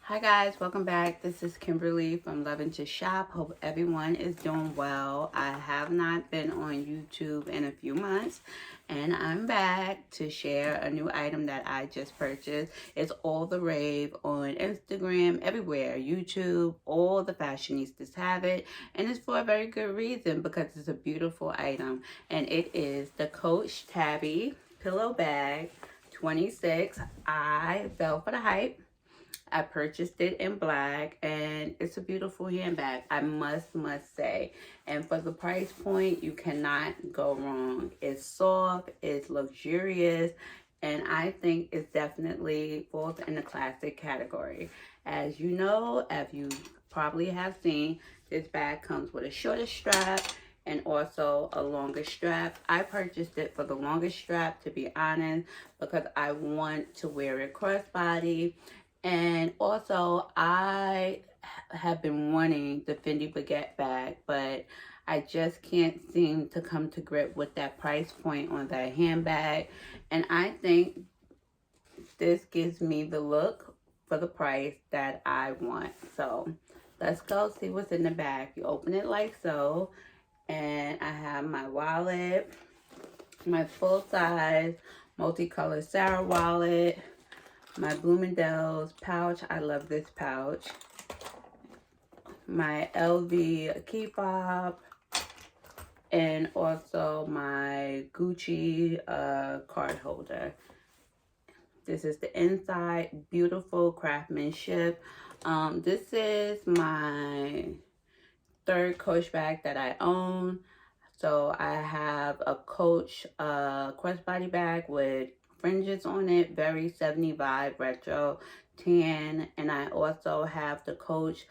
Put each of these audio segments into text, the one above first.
Hi guys, welcome back. This is Kimberly from Loving to Shop. Hope everyone is doing well. I have not been on YouTube in a few months and I'm back to share a new item that I just purchased. It's all the rave on Instagram, everywhere, YouTube, all the fashionistas have it, and it's for a very good reason because it's a beautiful item, and it is the Coach Tabby pillow bag 26. I fell for the hype. I purchased it in black and it's a beautiful handbag, I must say. And for the price point, you cannot go wrong. It's soft, it's luxurious, and I think it's definitely falls in the classic category. As you know, as you probably have seen, this bag comes with a shorter strap and also a longer strap. I purchased it for the longer strap, to be honest, because I want to wear it crossbody. And also, I have been wanting the Fendi Baguette bag, but I just can't seem to come to grip with that price point on that handbag. And I think this gives me the look for the price that I want. So let's go see what's in the bag. You open it like so, and I have my wallet, my full-size multicolored Sarah wallet, my Bloomingdale's pouch. I love this pouch. My LV key fob, and also my Gucci card holder. This is the inside, beautiful craftsmanship. This is my third Coach bag that I own. So I have a Coach crossbody bag with fringes on it, very 70s vibe, retro, tan. And I also have the Coach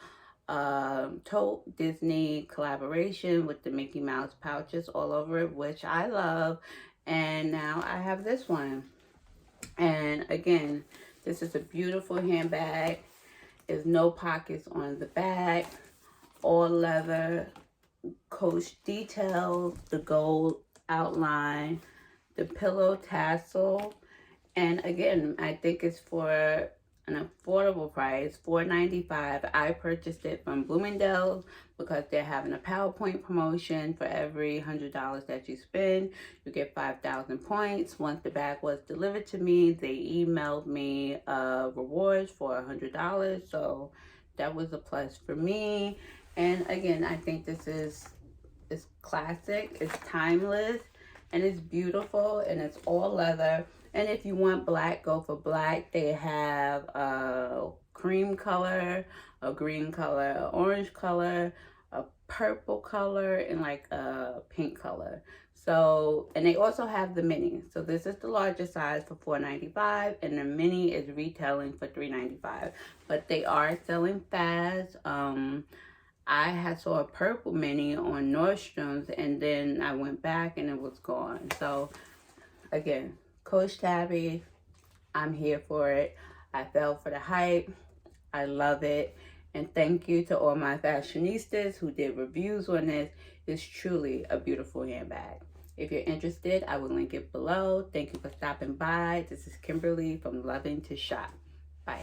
tote Disney collaboration with the Mickey Mouse pouches all over it, which I love. And now I have this one. And again, this is a beautiful handbag. There's no pockets on the back, all leather, Coach details, the gold outline, the pillow tassel, and again, I think it's for an affordable price, $4.95. I purchased it from Bloomingdale's because they're having a PowerPoint promotion. For every $100 that you spend, you get 5,000 points. Once the bag was delivered to me, they emailed me rewards for $100, so that was a plus for me. And again, I think this is classic, it's timeless, and it's beautiful, and it's all leather. And if you want black, go for black. They have a cream color, a green color, an orange color, a purple color, and like a pink color. So, and they also have the mini. So this is the larger size for $4.95, and the mini is retailing for $3.95. But they are selling fast. I had saw a purple mini on Nordstrom's, and then I went back and it was gone. So again, Coach Tabby, I'm here for it. I fell for the hype. I love it. And thank you to all my fashionistas who did reviews on this. It's truly a beautiful handbag. If you're interested, I will link it below. Thank you for stopping by. This is Kimberly from Loving to Shop. Bye.